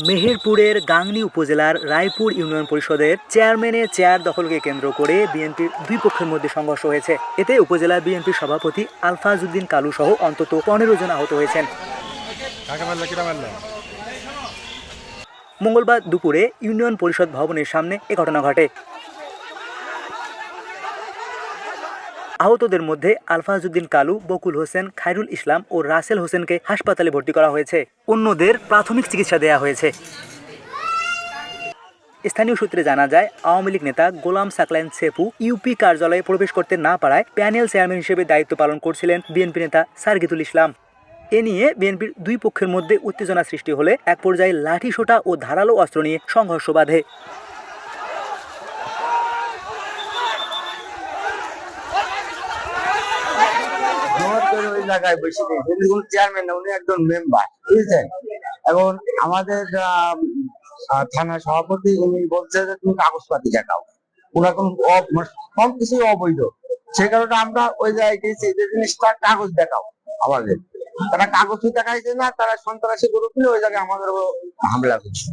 মেহেরপুরের গাংনী উপজেলার রায়পুর ইউনিয়ন পরিষদের চেয়ারম্যানের চেয়ার দখলকে কেন্দ্র করে বিএনপির দুই পক্ষের মধ্যে সংঘর্ষ হয়েছে। এতে উপজেলা বিএনপির সভাপতি আলফাজ উদ্দিন কালু সহ অন্তত 15 জন আহত হয়েছেন। মঙ্গলবার দুপুরে ইউনিয়ন পরিষদ ভবনের সামনে এ ঘটনা ঘটে। আহতদের মধ্যে আলফাজ উদ্দিন কালু, বকুল হোসেন, খায়রুল ইসলাম ও রাসেল হোসেনকে হাসপাতালে ভর্তি করা হয়েছে। অন্যদের প্রাথমিক চিকিৎসা দেওয়া হয়েছে। স্থানীয় সূত্রে জানা যায়, আওয়ামী লীগ নেতা গোলাম সাকলাইন সেফু ইউপি কার্যালয়ে প্রবেশ করতে না পারায় প্যানেল চেয়ারম্যান হিসেবে দায়িত্ব পালন করছিলেন বিএনপি নেতা সার্গিতুল ইসলাম। এ নিয়ে বিএনপির দুই পক্ষের মধ্যে উত্তেজনা সৃষ্টি হলে এক পর্যায়ে লাঠিসোঁটা ও ধারালো অস্ত্র নিয়ে সংঘর্ষ বাধে। ওই জায়গায় বসে চেয়ারম্যান না, উনি একজন মেম্বার, বুঝছেন। এখন আমাদের থানা সভাপতি উনি বলছে যে তুমি কাগজপাতি দেখাও, ওনার কোন সব কিছুই অবৈধ। সেই কারণে আমরা ওই জায়গায় গেছি যে জিনিসটা কাগজ দেখাও আমাদের। তারা কাগজ দেখাইছে না, তারা সন্ত্রাসী গ্রুপ নিয়ে ওই জায়গায় আমাদের হামলা করছে।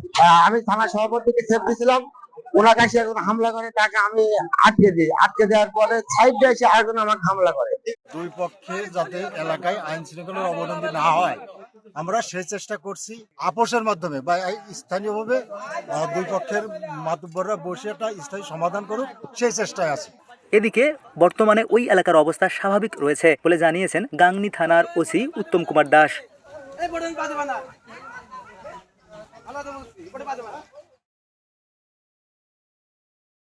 আমি থানা সভাপতিকে সেফ দিয়েছিলাম, ওনার কাছে এখন হামলা করে, তাকে আমি আটকে দিই। আটকে দেওয়ার পরে সাইডে এসে আরেকজন আমাকে হামলা করে। দুই পক্ষে যাতে এলাকায় আইন শৃঙ্খলার অবনতি না হয়, আমরা সেই চেষ্টা করছি আপোষের মাধ্যমে বা স্থানীয়ভাবে দুই পক্ষের মাতব্বররা বসে একটা স্থায়ী সমাধান করুক, সেই চেষ্টায় আছে। এদিকে বর্তমানে ওই এলাকার অবস্থা স্বাভাবিক রয়েছে বলে জানিয়েছেন গাংনী থানার ওসি উত্তম কুমার দাস।